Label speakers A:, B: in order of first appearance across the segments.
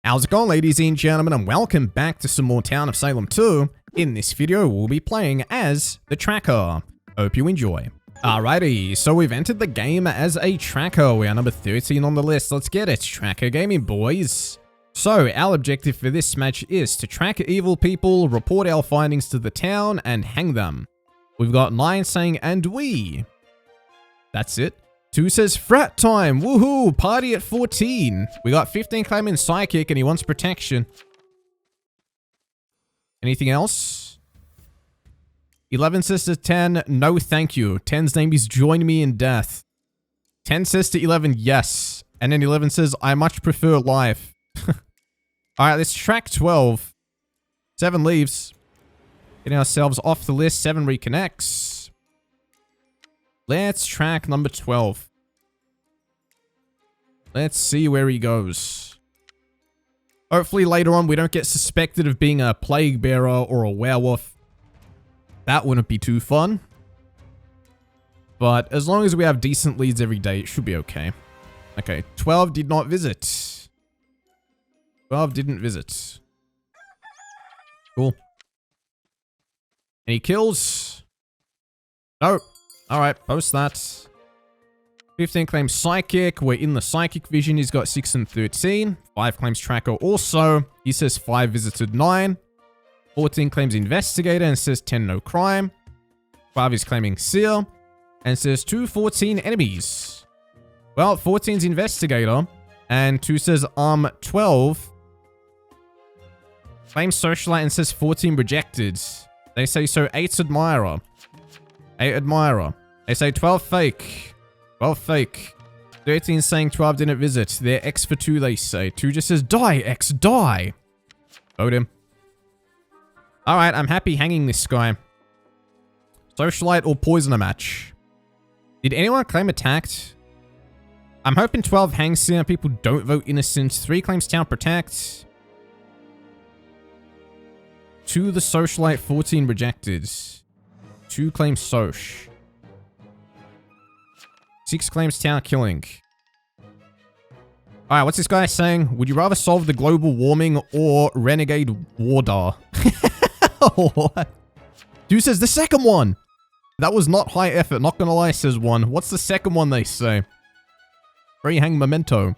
A: How's it going, ladies and gentlemen, and welcome back to some more Town of Salem 2. In this video, we'll be playing as the Tracker. Hope you enjoy. Alrighty, so we've entered the game as a Tracker. We are number 13 on the list. Let's get it. Tracker gaming, boys. So, our objective for this match is to track evil people, report our findings to the town, and hang them. We've got 9 saying, and we. That's it. 2 says, frat time, woohoo, party at 14. We got 15 claiming psychic and he wants protection. Anything else? 11 says to 10, no thank you. 10's name is join me in death. 10 says to 11, yes. And then 11 says, I much prefer life. Alright, let's track 12. 7 leaves. Getting ourselves off the list. 7 reconnects. Let's track number 12. Let's see where he goes. Hopefully later on we don't get suspected of being a plague bearer or a werewolf. That wouldn't be too fun. But as long as we have decent leads every day, it should be okay. Okay, 12 did not visit. 12 didn't visit. Cool. Any kills? No. Alright, post that. 15 claims Psychic. We're in the Psychic vision. He's got 6 and 13. 5 claims Tracker also. He says 5 visited 9. 14 claims Investigator and says 10 no crime. 5 is claiming Seer. And says 2 14 enemies. Well, 14's Investigator. And 2 says 12. Claims Socialite and says 14 rejected. They say so 8's Admirer. 8 Admirer. They say 12 fake. 12 fake. 13 saying 12 didn't visit. They're X for 2, they say. 2 just says, die, X, die. Vote him. Alright, I'm happy hanging this guy. Socialite or Poisoner match. Did anyone claim attacked? I'm hoping 12 hangs here. People don't vote innocent. 3 claims Town Protect. 2 the Socialite, 14 rejected. 2 claims Soc. 6 claims Town Killing. Alright, what's this guy saying? Would you rather solve the global warming or renegade Wardar? What? Dude says the second one! That was not high effort, not gonna lie, says one. What's the second one they say? Free hang memento.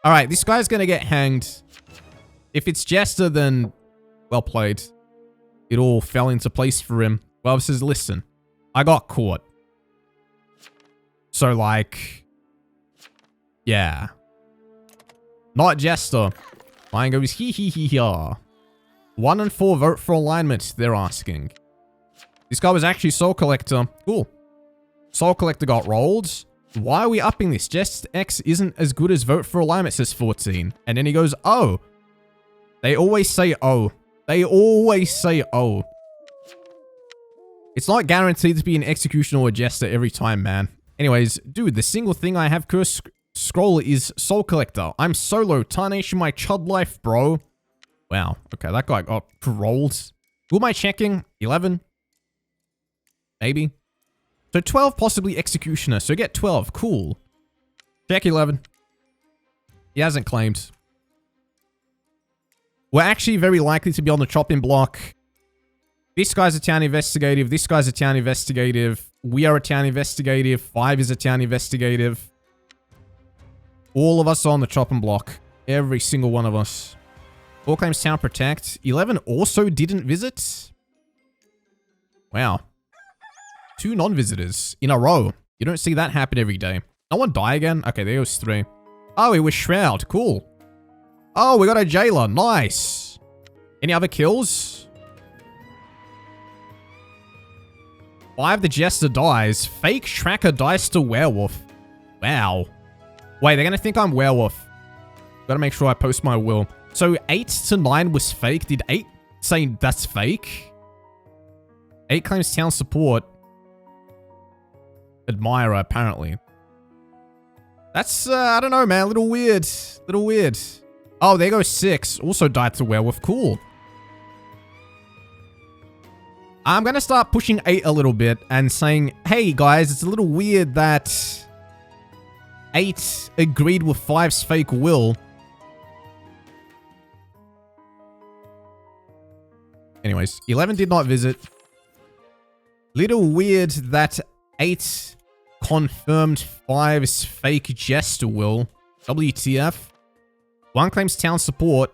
A: Alright, this guy's gonna get hanged. If it's Jester, then well played. It all fell into place for him. Well, says, listen, I got caught. So, like, yeah. Not Jester. Mine goes hee hee hee ha. 1 and 4 vote for alignment, they're asking. This guy was actually Soul Collector. Cool. Soul Collector got rolled. Why are we upping this? Just X isn't as good as vote for alignment, says 14. And then he goes, oh. They always say oh. They always say oh. It's not guaranteed to be an Executioner or a Jester every time, man. Anyways, dude, the single thing I have cursed scroll is Soul Collector. I'm solo. Tarnation my chud life, bro. Wow. Okay, that guy got rolled. Who am I checking? 11? Maybe. So 12 possibly Executioner. So get 12. Cool. Check 11. He hasn't claimed. We're actually very likely to be on the chopping block. This guy's a Town Investigative. This guy's a Town Investigative. We are a Town Investigative. 5 is a Town Investigative. All of us are on the chopping block. Every single one of us. 4 claims Town Protect. 11 also didn't visit. Wow. 2 non-visitors in a row. You don't see that happen every day. No one die again? Okay, there goes 3. Oh, it was Shroud. Cool. Oh, we got a Jailor. Nice. Any other kills? 5, the Jester dies. Fake Tracker dies to Werewolf. Wow. Wait, they're going to think I'm Werewolf. Gotta make sure I post my will. So 8 to 9 was fake. Did 8 say that's fake? 8 claims Town Support. Admirer, apparently. That's, I don't know, man. A little weird. Little weird. Oh, there goes 6. Also died to Werewolf. Cool. I'm going to start pushing 8 a little bit and saying, hey, guys, it's a little weird that 8 agreed with 5's fake will. Anyways, 11 did not visit. Little weird that 8 confirmed 5's fake jester will. WTF. 1 claims town support.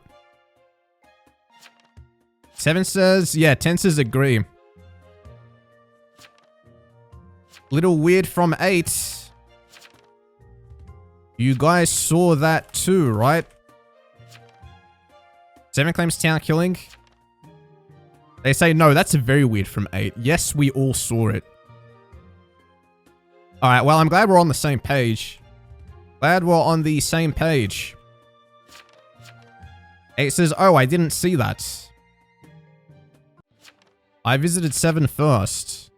A: 7 says, yeah, 10 says agree. Little weird from 8. You guys saw that too, right? 7 claims town killing. They say, no, that's very weird from 8. Yes, we all saw it. Alright, well, I'm glad we're on the same page. Glad we're on the same page. 8 says, oh, I didn't see that. I visited 7 first.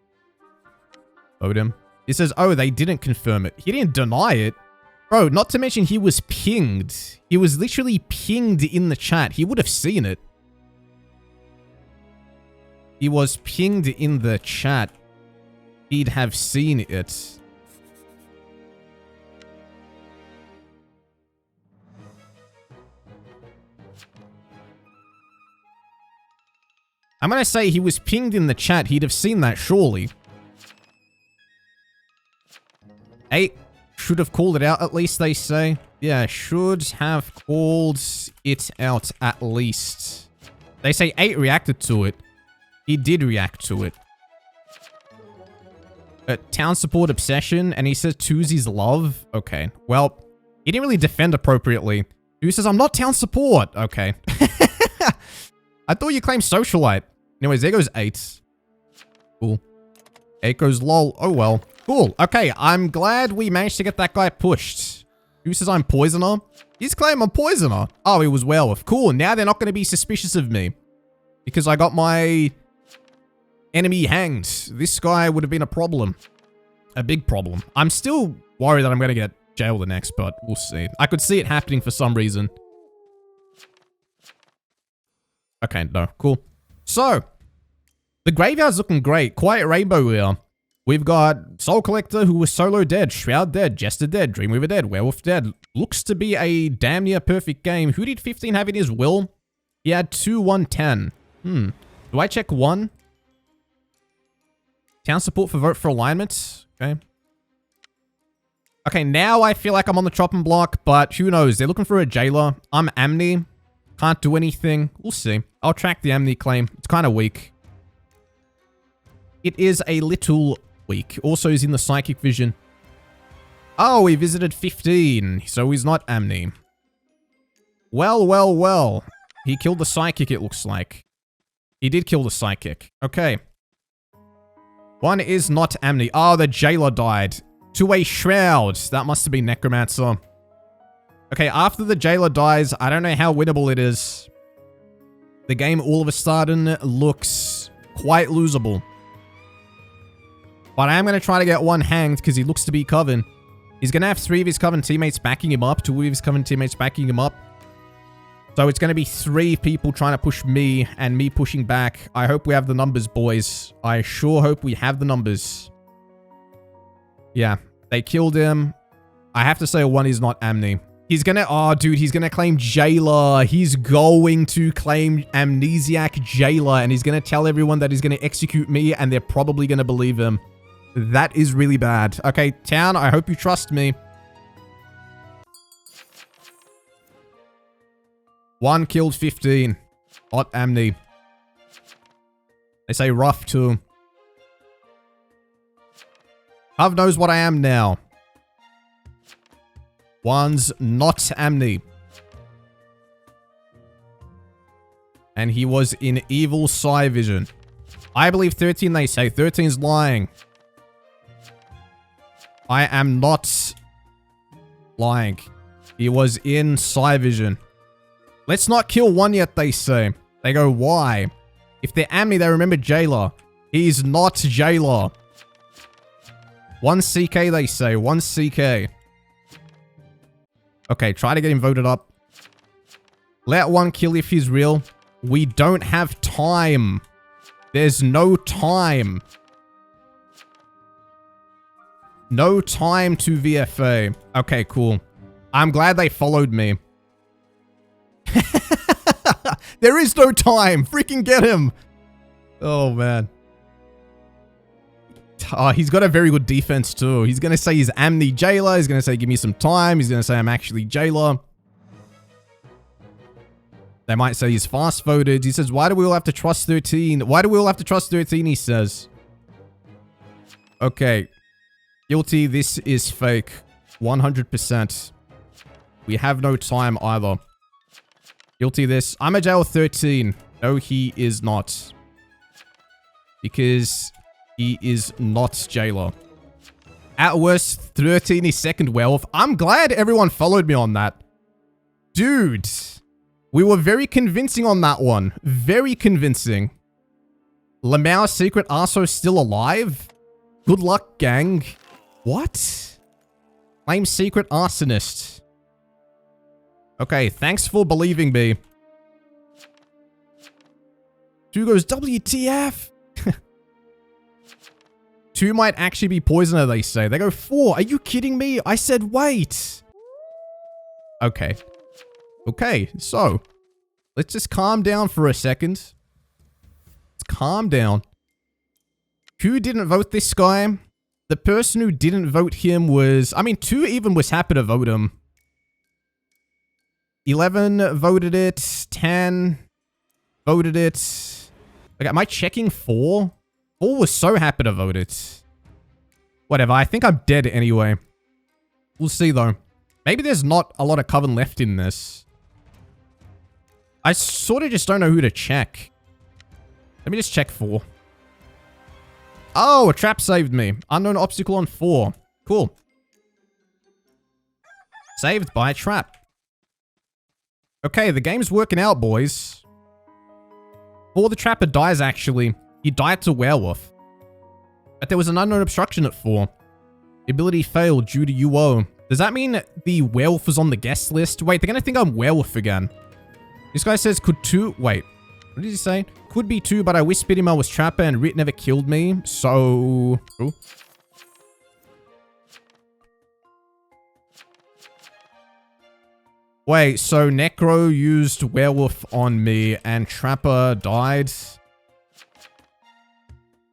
A: Vote him. He says, oh, they didn't confirm it. He didn't deny it. Bro, not to mention he was pinged. He was literally pinged in the chat. He would have seen it. He was pinged in the chat. He'd have seen it. I'm gonna say he was pinged in the chat. He'd have seen that, surely. 8 should have called it out, at least, they say. Yeah, should have called it out, at least. They say 8 reacted to it. He did react to it. Town support obsession, and he says 2's love. Okay, well, he didn't really defend appropriately. He says, I'm not town support. Okay. I thought you claimed socialite. Anyways, there goes 8. Cool. 8 goes lol. Oh, well. Cool. Okay, I'm glad we managed to get that guy pushed. Who says I'm poisoner? He's claiming I'm poisoner. Oh, he was werewolf. Cool. Now they're not going to be suspicious of me. Because I got my enemy hanged. This guy would have been a problem. A big problem. I'm still worried that I'm going to get jailed next, but we'll see. I could see it happening for some reason. Okay, no. Cool. So, the graveyard's looking great. Quiet Rainbow here. We've got Soul Collector, who was solo dead, Shroud dead, Jester dead, Dreamweaver dead, Werewolf dead. Looks to be a damn near perfect game. Who did 15 have in his will? He had 2, 1, 10. Do I check 1? Town support for vote for alignment. Okay. Okay, now I feel like I'm on the chopping block, but who knows? They're looking for a Jailor. I'm Amni. Can't do anything. We'll see. I'll track the Amni claim. It's kind of weak. It is a little weak. Also, he's in the Psychic Vision. Oh, he visited 15, so he's not Amni. Well, well, well. He killed the Psychic, it looks like. He did kill the Psychic. Okay. 1 is not Amni. Oh, the Jailor died. To a Shroud. That must have been Necromancer. Okay, after the Jailor dies, I don't know how winnable it is. The game all of a sudden looks quite losable. But I am going to try to get 1 hanged because he looks to be Coven. He's going to have 3 of his Coven teammates backing him up. 2 of his Coven teammates backing him up. So it's going to be 3 people trying to push me and me pushing back. I hope we have the numbers, boys. I sure hope we have the numbers. Yeah, they killed him. I have to say 1 is not Amni. He's gonna, oh dude, he's gonna claim Jailor. He's going to claim Amnesiac Jailor, and he's gonna tell everyone that he's gonna execute me, and they're probably gonna believe him. That is really bad. Okay, town, I hope you trust me. 1 killed 15. Not Amni. They say rough too. Hov knows what I am now. 1's not Amni. And he was in evil Psi Vision. I believe 13, they say. 13's lying. I am not lying. He was in Psi Vision. Let's not kill 1 yet, they say. They go, why? If they're Amni, they remember Jailor. He's not Jailor. 1 CK, they say. 1 CK. Okay, try to get him voted up. Let 1 kill if he's real. We don't have time. There's no time. No time to VFA. Okay, cool. I'm glad they followed me. There is no time. Freaking get him. Oh, man. Oh, he's got a very good defense, too. He's going to say he's Amni Jailor. He's going to say, give me some time. He's going to say, I'm actually Jailor. They might say he's fast voted. He says, why do we all have to trust 13? Why do we all have to trust 13, he says. Okay. Guilty, this is fake. 100%. We have no time either. Guilty this. I'm a Jailor 13. No, he is not. Because he is not Jailor. At worst, 13 is second werewolf. I'm glad everyone followed me on that. Dude. We were very convincing on that one. Very convincing. Lamau's secret Arso still alive? Good luck, gang. What? I'm secret Arsonist. Okay, thanks for believing me. 2 goes WTF. 2 might actually be poisoner, they say. They go 4. Are you kidding me? I said wait. Okay. Okay, so. Let's just calm down for a second. Let's calm down. Who didn't vote this guy? The person who didn't vote him was... I mean, 2 even was happy to vote him. 11 voted it. 10 voted it. Okay, am I checking 4? 4 was so happy to vote it. Whatever, I think I'm dead anyway. We'll see though. Maybe there's not a lot of Coven left in this. I sort of just don't know who to check. Let me just check 4. Oh, a trap saved me. Unknown obstacle on 4. Cool. Saved by a trap. Okay, the game's working out, boys. Before the trapper dies, actually, he died to werewolf. But there was an unknown obstruction at 4. The ability failed due to UO. Does that mean the werewolf was on the guest list? Wait, they're gonna think I'm werewolf again. This guy says, could 2... Wait. What did he say? Could be 2, but I whispered him I was trapper and Rit never killed me. So... Ooh. Wait, so Necro used werewolf on me and Trapper died?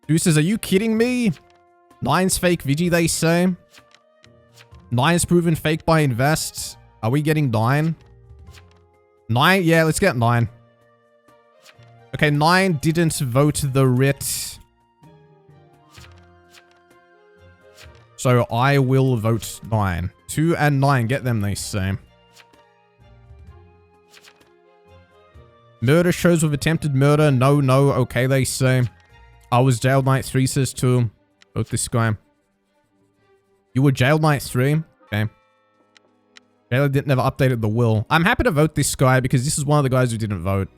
A: Dude says, are you kidding me? 9's fake Vigi, they say. 9's proven fake by Invest. Are we getting 9? 9? Yeah, let's get 9. Okay, 9 didn't vote the writ. So I will vote 9. 2 and 9, get them, they say. Murder shows with attempted murder. No, no, okay, they say. I was jailed Knight 3, says 2. Vote this guy. You were jailed Knight 3? Okay. Jailor never updated the will. I'm happy to vote this guy because this is one of the guys who didn't vote.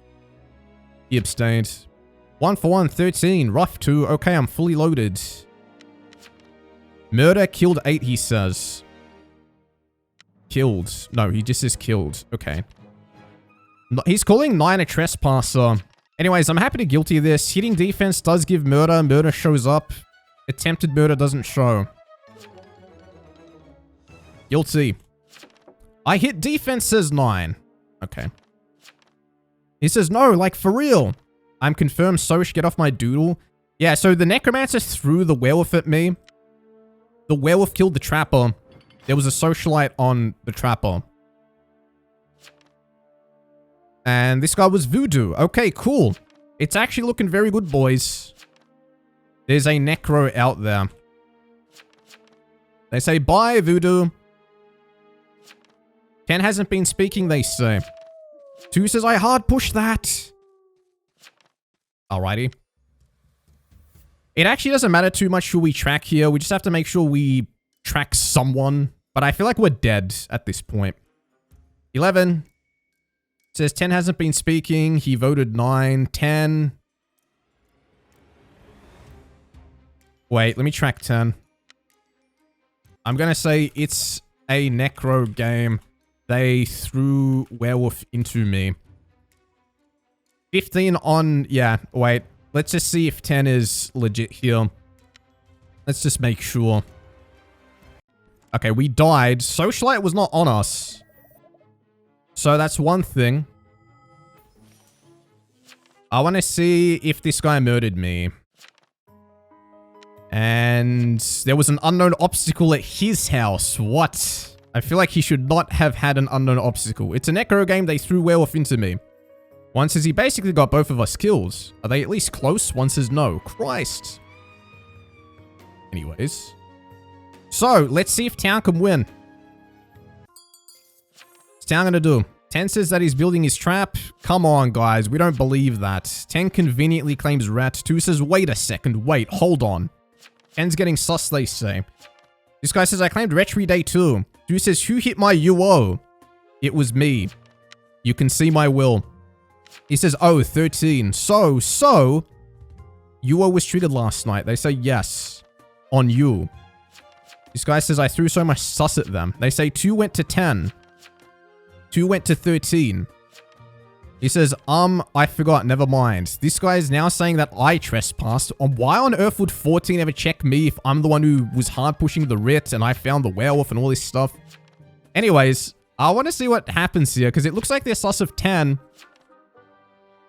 A: He abstained. 1 for 1, 13. Rough 2. Okay, I'm fully loaded. Murder killed 8, he says. Killed. No, he just says killed. Okay. He's calling 9 a trespasser. Anyways, I'm happy to guilty this. Hitting defense does give murder. Murder shows up. Attempted murder doesn't show. Guilty. I hit defense, says 9. Okay. He says, no, like for real. I'm confirmed, Soch, get off my doodle. Yeah, so the necromancer threw the werewolf at me. The werewolf killed the trapper. There was a socialite on the trapper. And this guy was Voodoo. Okay, cool. It's actually looking very good, boys. There's a necro out there. They say, bye, Voodoo. 10 hasn't been speaking, they say. 2 says, I hard push that. Alrighty. It actually doesn't matter too much who we track here. We just have to make sure we track someone. But I feel like we're dead at this point. 11. Says 10 hasn't been speaking. He voted 9. 10. Wait, let me track 10. I'm going to say it's a necro game. They threw werewolf into me. 15 on... Yeah, wait. Let's just see if 10 is legit here. Let's just make sure. Okay, we died. Socialite was not on us. So that's one thing. I want to see if this guy murdered me. And there was an unknown obstacle at his house. What? I feel like he should not have had an unknown obstacle. It's a necro game. They threw werewolf into me. One says he basically got both of us kills. Are they at least close? One says no. Christ. Anyways. So, let's see if Town can win. What's Town gonna do? 10 says that he's building his trap. Come on, guys. We don't believe that. 10 conveniently claims rat. 2 says, wait a second. Wait, hold on. 10's getting sus, they say. This guy says, I claimed retry day 2. 2 says, who hit my UO? It was me. You can see my will. He says, oh, 13. So, UO was triggered last night. They say, yes. On you. This guy says, I threw so much sus at them. They say 2 went to 10. 2 went to 13. He says, I forgot, never mind. This guy is now saying that I trespassed. Why on earth would 14 ever check me if I'm the one who was hard pushing the writ and I found the werewolf and all this stuff? Anyways, I want to see what happens here because it looks like they're sus of 10.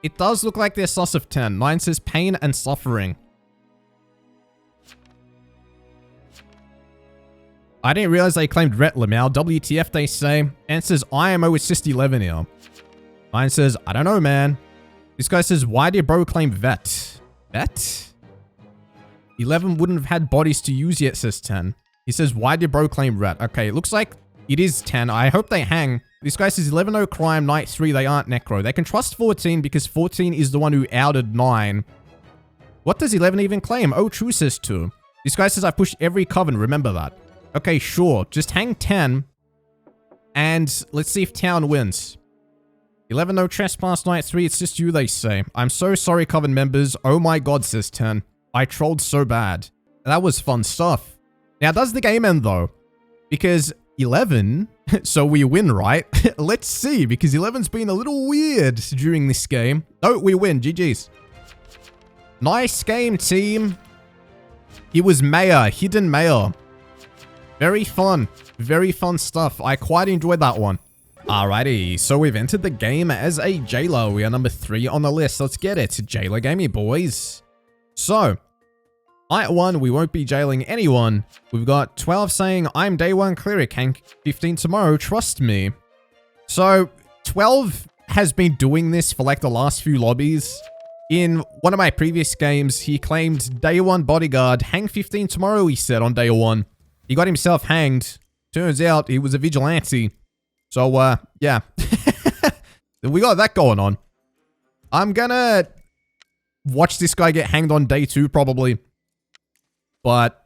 A: It does look like they're sus of 10. 9 says pain and suffering. I didn't realize they claimed Ret Lamau. WTF, they say. And says, IMO is just 11 here. 9 says, I don't know, man. This guy says, why did bro claim vet? Vet? 11 wouldn't have had bodies to use yet, says 10. He says, why did bro claim ret? Okay, it looks like it is 10. I hope they hang. This guy says, 11 no crime, night 3, they aren't necro. They can trust 14 because 14 is the one who outed 9. What does 11 even claim? Oh, true, says 2. This guy says, I pushed every coven, remember that. Okay, sure. Just hang 10. And let's see if Town wins. 11 no trespass, night 3. It's just you, they say. I'm so sorry, Coven members. Oh my god, says 10. I trolled so bad. That was fun stuff. Now, does the game end, though? Because 11... so we win, right? Let's see, because 11's been a little weird during this game. Oh, we win. GG's. Nice game, team. It was Mayor. Hidden Mayor. Very fun. Very fun stuff. I quite enjoyed that one. Alrighty, so we've entered the game as a Jailor. We are number 3 on the list. Let's get it. Jailor gamey, boys. So, night 1, we won't be jailing anyone. We've got 12 saying, I'm day 1 cleric, hang 15 tomorrow, trust me. So, 12 has been doing this for like the last few lobbies. In one of my previous games, he claimed day 1 bodyguard, hang 15 tomorrow, he said on day 1. He got himself hanged. Turns out he was a vigilante. So, yeah. We got that going on. I'm gonna watch this guy get hanged on day 2, probably. But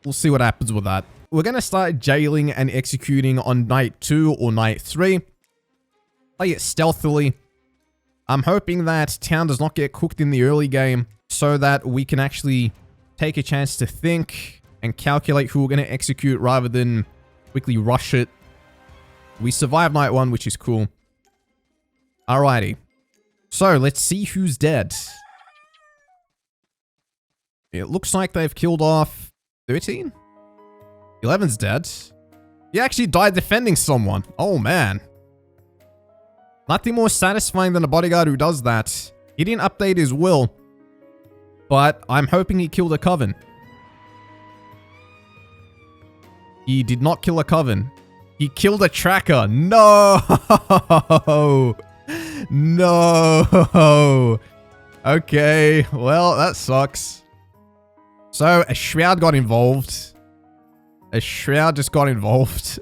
A: we'll see what happens with that. We're gonna start jailing and executing on night 2 or night 3. Play it stealthily. I'm hoping that Town does not get cooked in the early game so that we can actually take a chance to think and calculate who we're going to execute rather than quickly rush it. We survived night 1, which is cool. Alrighty. So, let's see who's dead. It looks like they've killed off 13? 11's dead. He actually died defending someone. Oh, man. Nothing more satisfying than a bodyguard who does that. He didn't update his will. But I'm hoping he killed a coven. He did not kill a coven. He killed a tracker. No! No! Okay, well, that sucks. So, a shroud got involved. A shroud just got involved.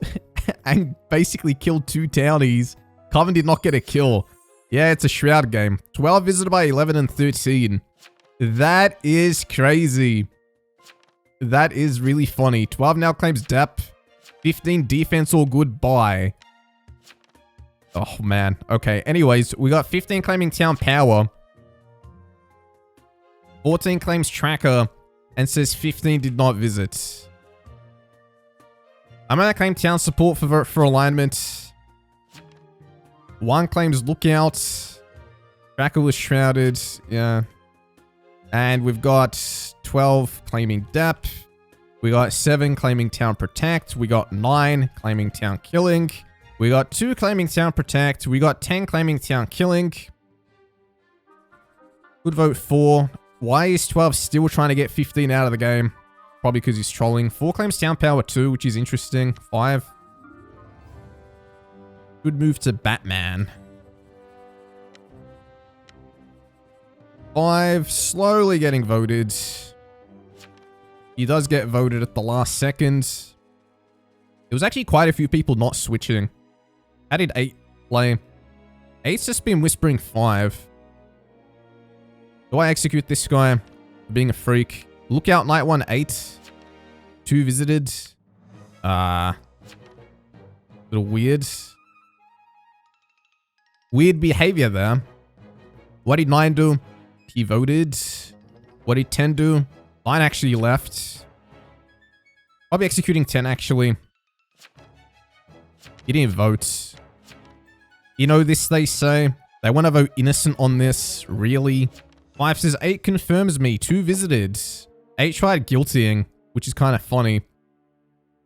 A: And basically killed 2 townies. Coven did not get a kill. Yeah, it's a shroud game. 12 visited by 11 and 13. That is crazy. That is really funny. 12 now claims depth. 15 defense all good. Bye. Oh, man. Okay. Anyways, we got 15 claiming town power. 14 claims tracker. And says 15 did not visit. I'm going to claim town support for alignment. 1 claims lookout. Tracker was shrouded. Yeah. And we've got 12 claiming depth. We got 7 claiming town protect. We got 9 claiming town killing. We got 2 claiming town protect. We got 10 claiming town killing. Good vote 4. Why is 12 still trying to get 15 out of the game? Probably because he's trolling. 4 claims town power 2, which is interesting. 5. Good move to Batman. 5. Slowly getting voted. He does get voted at the last second. There was actually quite a few people not switching. How did 8 play? 8's just been whispering 5. Do I execute this guy for being a freak? Lookout night 1, 8. 2 visited. Little weird. Weird behavior there. What did 9 do? He voted. What did 10 do? 9 actually left. I'll be executing 10 actually. He didn't vote. You know this, they say. They want to vote innocent on this. Really? 5 says 8 confirms me. 2 visited. 8 tried guiltying, which is kind of funny.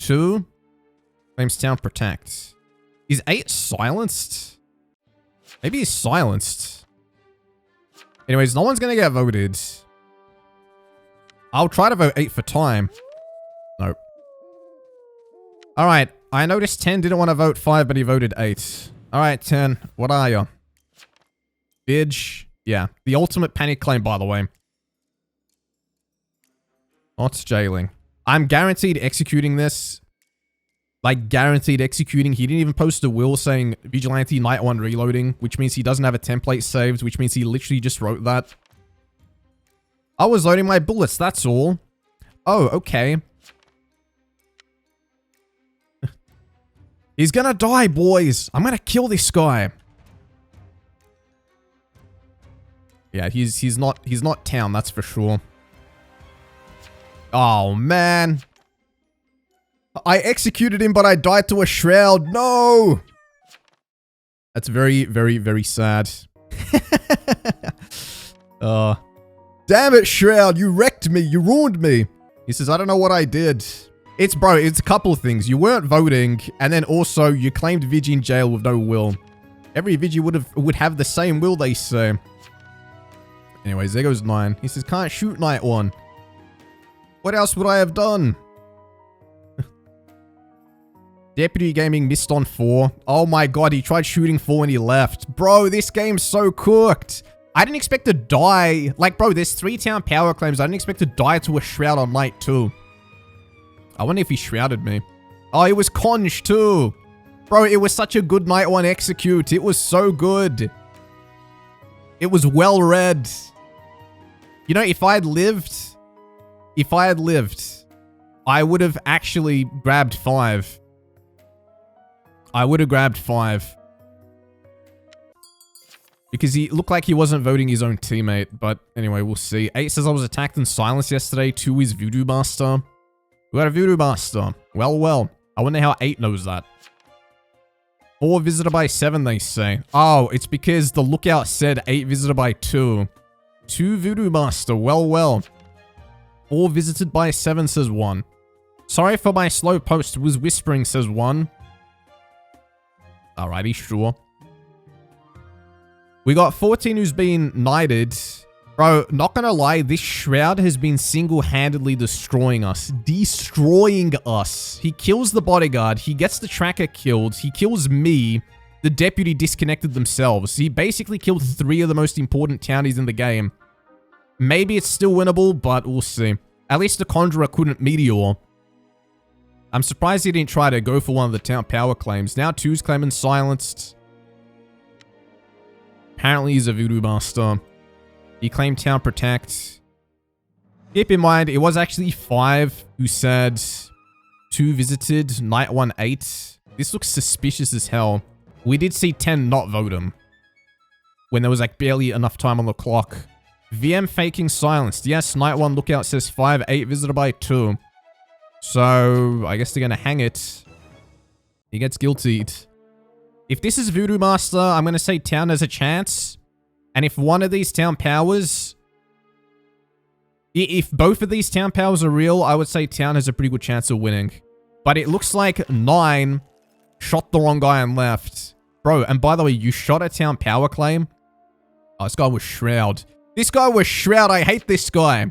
A: 2 claims town protect. Is 8 silenced? Maybe he's silenced. Anyways, no one's going to get voted. I'll try to vote 8 for time. Nope. Alright, I noticed 10 didn't want to vote 5, but he voted 8. Alright, 10, what are you? Bitch. Yeah, the ultimate panic claim, by the way. Not jailing. I'm guaranteed executing this. Like, guaranteed executing. He didn't even post a will saying Vigilante Night 1 reloading, which means he doesn't have a template saved, which means he literally just wrote that. I was loading my bullets, that's all. Oh, okay. He's gonna die, boys. I'm gonna kill this guy. Yeah, he's not town, that's for sure. Oh, man. I executed him, but I died to a shroud. No! That's very, very, very sad. Damn it, Shroud. You wrecked me. You ruined me. He says, I don't know what I did. It's a couple of things. You weren't voting, and then also you claimed Vigi in jail with no will. Every Vigi would have the same will, they say. Anyways, there goes 9. He says, can't shoot night 1. What else would I have done? Deputy Gaming missed on 4. Oh my god, he tried shooting 4 and he left. Bro, this game's so cooked. I didn't expect to die. Like, bro, there's 3 town power claims. I didn't expect to die to a shroud on night 2. I wonder if he shrouded me. Oh, it was conch too. Bro, it was such a good night 1 execute. It was so good. It was well read. You know, if I had lived, I would have actually grabbed 5. I would have grabbed 5. Because he looked like he wasn't voting his own teammate. But anyway, we'll see. 8 says I was attacked and silenced yesterday. 2 is Voodoo Master. We got a Voodoo Master. Well, well. I wonder how 8 knows that. 4 visited by 7, they say. Oh, it's because the lookout said 8 visited by 2. 2 Voodoo Master. Well, well. 4 visited by 7, says 1. Sorry for my slow post. Was whispering, says 1. Alrighty, sure. We got 14 who's been knighted. Bro, not gonna lie, this shroud has been single-handedly destroying us. Destroying us. He kills the bodyguard. He gets the tracker killed. He kills me. The deputy disconnected themselves. He basically killed 3 of the most important townies in the game. Maybe it's still winnable, but we'll see. At least the Conjurer couldn't Meteor. I'm surprised he didn't try to go for one of the town power claims. Now 2's claiming silenced. Apparently he's a Voodoo Master. He claimed town protect. Keep in mind, it was actually 5 who said 2 visited, night 1, 8. This looks suspicious as hell. We did see 10 not vote him. When there was like barely enough time on the clock. VM faking silenced. Yes, night 1 lookout says 5, 8 visited by 2. So, I guess they're gonna hang it. He gets guiltied. If this is Voodoo Master, I'm gonna say town has a chance. And if one of these town powers... If both of these town powers are real, I would say town has a pretty good chance of winning. But it looks like 9 shot the wrong guy and left. Bro, and by the way, you shot a town power claim? Oh, this guy was Shroud. This guy was Shroud. I hate this guy.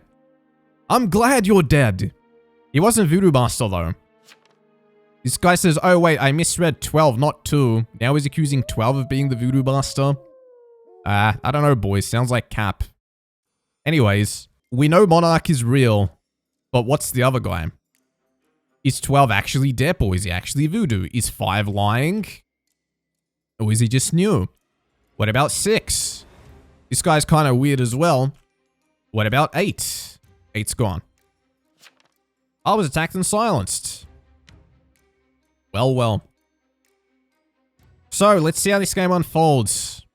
A: I'm glad you're dead. He wasn't Voodoo Master, though. This guy says, oh, wait, I misread 12, not 2. Now he's accusing 12 of being the Voodoo Master. I don't know, boys. Sounds like cap. Anyways, we know Monarch is real. But what's the other guy? Is 12 actually dead, or is he actually Voodoo? Is 5 lying? Or is he just new? What about 6? This guy's kind of weird as well. What about 8? 8's gone. I was attacked and silenced. Well, well. So, let's see how this game unfolds.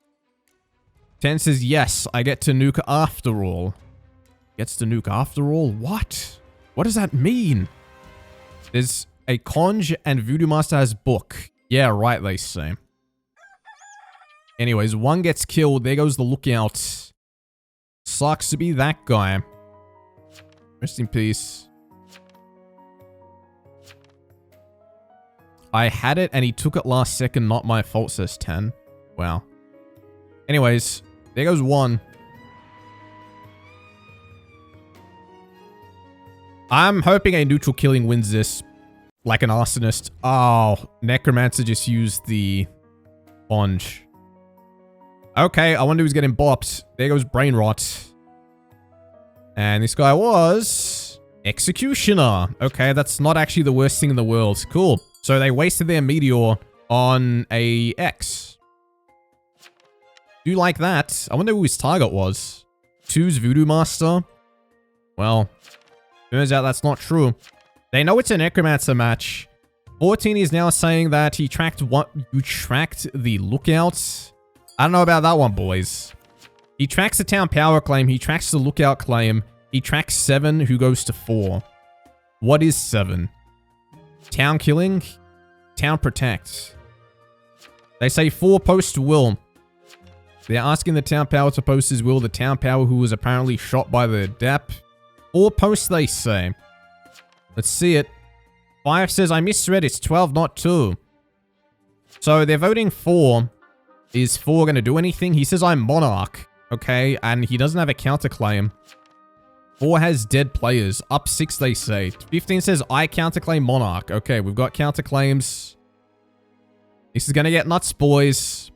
A: 10 says, yes, I get to nuke after all. Gets to nuke after all? What? What does that mean? There's a conj and Voodoo Master has book. Yeah, right, they say. Anyways, one gets killed. There goes the lookout. Sucks to be that guy. Rest in peace. I had it and he took it last second. Not my fault, says 10. Wow. Anyways, there goes 1. I'm hoping a neutral killing wins this. Like an Arsonist. Oh, Necromancer just used the sponge. Okay, I wonder who's getting bopped. There goes Brain Rot. And this guy was Executioner. Okay, that's not actually the worst thing in the world. Cool. So they wasted their meteor on a X. Do like that. I wonder who his target was. 2's Voodoo Master. Well, turns out that's not true. They know it's a Necromancer match. 14 is now saying that he tracked what? You tracked the lookout? I don't know about that one, boys. He tracks the town power claim. He tracks the lookout claim. He tracks 7, who goes to 4. What is 7? Town killing? Town protect. They say 4 post will. They're asking the town power to post his will. The town power who was apparently shot by the DEP. 4 posts, they say. Let's see it. 5 says, I misread. It's 12, not 2. So they're voting 4. Is 4 going to do anything? He says, I'm Monarch. Okay, and he doesn't have a counterclaim. 4 has dead players. Up 6, they say. 15 says, I counterclaim Monarch. Okay, we've got counterclaims. This is going to get nuts, boys.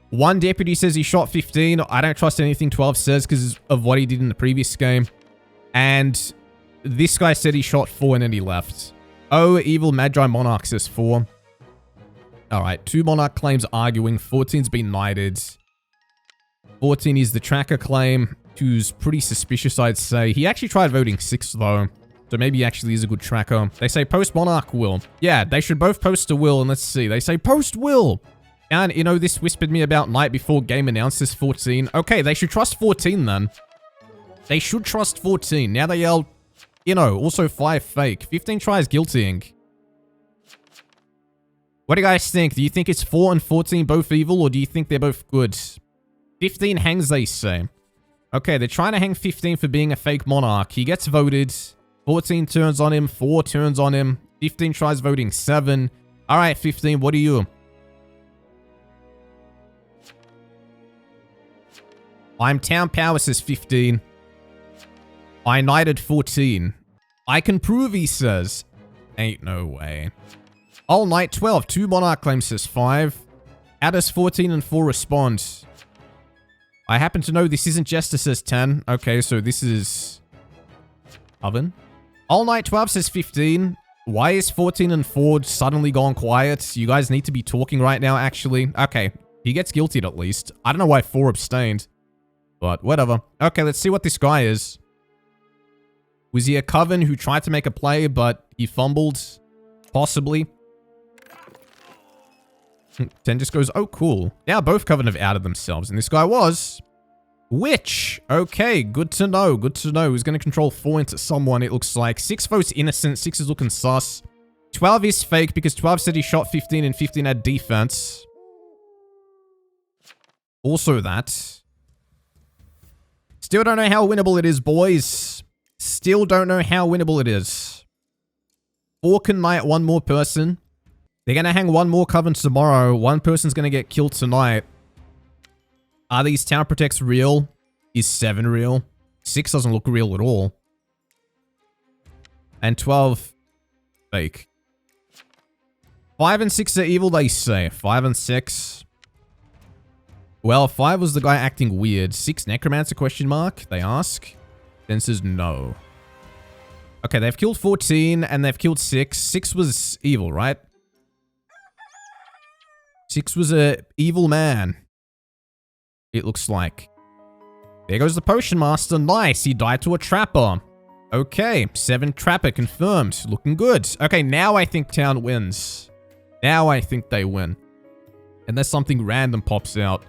A: 1 deputy says he shot 15. I don't trust anything 12 says because of what he did in the previous game. And this guy said he shot 4 and then he left. Oh, evil Magi Monarch says 4. Alright, 2 Monarch claims arguing. 14's been knighted. 14 is the tracker claim, who's pretty suspicious, I'd say. He actually tried voting 6, though. So maybe he actually is a good tracker. They say post Monarch will. Yeah, they should both post a will, and let's see. They say post will. And, you know, this whispered me about night before game announces 14. Okay, they should trust 14, then. They should trust 14. Now they yell, you know, also 5 fake. 15 tries guiltying. What do you guys think? Do you think it's 4 and 14 both evil, or do you think they're both good? 15 hangs, they say. Okay, they're trying to hang 15 for being a fake Monarch. He gets voted. 14 turns on him. 4 turns on him. 15 tries voting 7. Alright, 15, what are you? I'm Town Power, says 15. I knighted 14. I can prove, he says. Ain't no way. I'll knight 12. 2 Monarch claims, says 5. Addis 14 and 4 respond. I happen to know this isn't Jester, says 10. Okay, so this is Coven. All Night 12 says 15. Why is 14 and 4 suddenly gone quiet? You guys need to be talking right now, actually. Okay, he gets guilty at least. I don't know why 4 abstained, but whatever. Okay, let's see what this guy is. Was he a Coven who tried to make a play, but he fumbled? Possibly. 10 just goes, oh, cool. Now both Coven have outed themselves, and this guy was Witch. Okay, good to know. Good to know. Who's going to control 4 into someone, it looks like. 6 votes innocent. 6 is looking sus. 12 is fake because 12 said he shot 15 and 15 had defense. Also that. Still don't know how winnable it is, boys. Still don't know how winnable it is. 4 can knight 1 more person. They're going to hang 1 more Coven tomorrow. 1 person's going to get killed tonight. Are these town protects real? Is 7 real? 6 doesn't look real at all. And 12, fake. 5 and 6 are evil, they say. 5 and 6. Well, 5 was the guy acting weird. 6 necromancer question mark, they ask. Then says no. Okay, they've killed 14 and they've killed 6. 6 was evil, right? 6 was a evil man. It looks like. There goes the potion master. Nice, he died to a trapper. Okay, 7 trapper confirmed. Looking good. Okay, now I think town wins. Now I think they win. Unless something random pops out.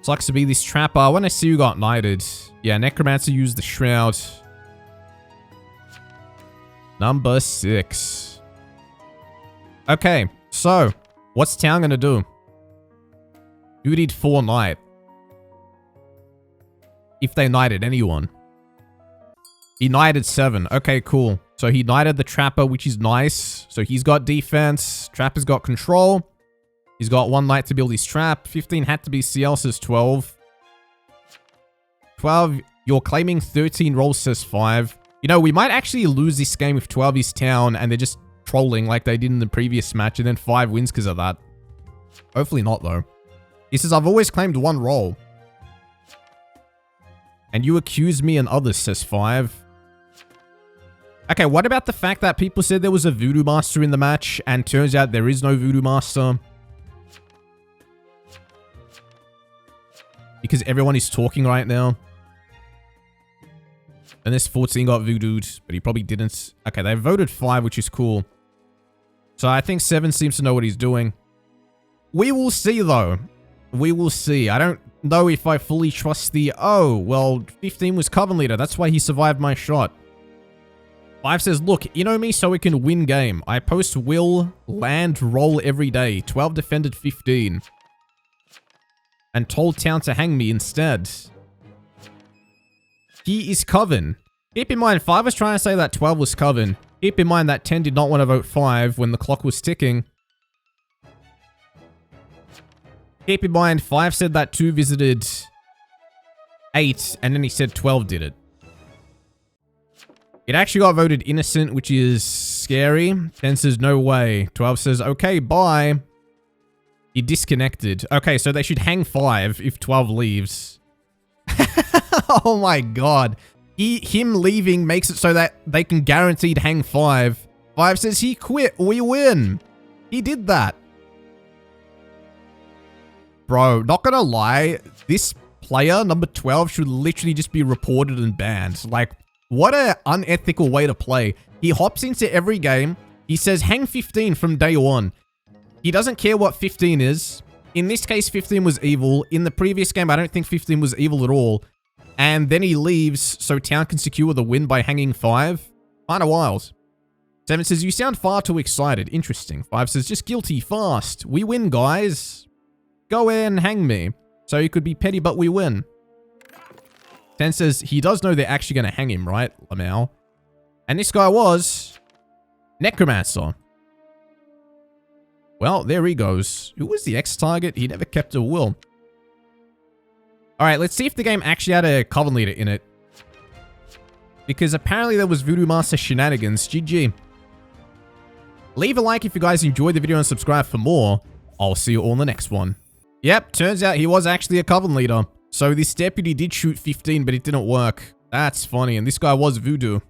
A: Sucks to be this trapper. I want to see who got knighted. Yeah, necromancer used the shroud. Number 6. Okay, so what's town gonna do? Who did 4 knight? If they knighted anyone. He knighted 7. Okay, cool. So he knighted the trapper, which is nice. So he's got defense. Trapper's got control. He's got 1 knight to build his trap. 15 had to be CL, says 12. 12, you're claiming 13, roll says 5. You know, we might actually lose this game if 12 is town and they're just trolling like they did in the previous match and then 5 wins because of that. Hopefully not, though. He says, I've always claimed 1 roll. And you accuse me and others, says 5. Okay, what about the fact that people said there was a Voodoo Master in the match and turns out there is no Voodoo Master? Because everyone is talking right now. And this 14 got voodooed, but he probably didn't. Okay, they voted 5, which is cool. So I think 7 seems to know what he's doing. We will see, though. We will see. I don't know if I fully trust the... Oh, well, 15 was Coven leader. That's why he survived my shot. 5 says, look, you know me so we can win game. I post will, land, roll every day. 12 defended 15. And told town to hang me instead. He is Coven. Keep in mind, 5 was trying to say that 12 was Coven. Keep in mind that 10 did not want to vote 5 when the clock was ticking. Keep in mind, 5 said that 2 visited 8, and then he said 12 did it. It actually got voted innocent, which is scary. 10 says, no way. 12 says, okay, bye. He disconnected. Okay, so they should hang 5 if 12 leaves. Oh my god. Him leaving makes it so that they can guaranteed hang 5. 5 says he quit. We win. He did that. Bro, not gonna lie. This player, number 12, should literally just be reported and banned. Like, what an unethical way to play. He hops into every game. He says hang 15 from day 1. He doesn't care what 15 is. In this case, 15 was evil. In the previous game, I don't think 15 was evil at all. And then he leaves so town can secure the win by hanging 5. Kinda wild. 7 says, you sound far too excited. Interesting. 5 says, just guilty, fast. We win, guys. Go in, hang me. So he could be petty, but we win. 10 says, he does know they're actually going to hang him, right, Lamau? And this guy was Necromancer. Well, there he goes. Who was the X-target? He never kept a will. Alright, let's see if the game actually had a Coven leader in it. Because apparently there was Voodoo Master shenanigans. GG. Leave a like if you guys enjoyed the video and subscribe for more. I'll see you all in the next one. Yep, turns out he was actually a Coven leader. So this deputy did shoot 15, but it didn't work. That's funny, and this guy was Voodoo.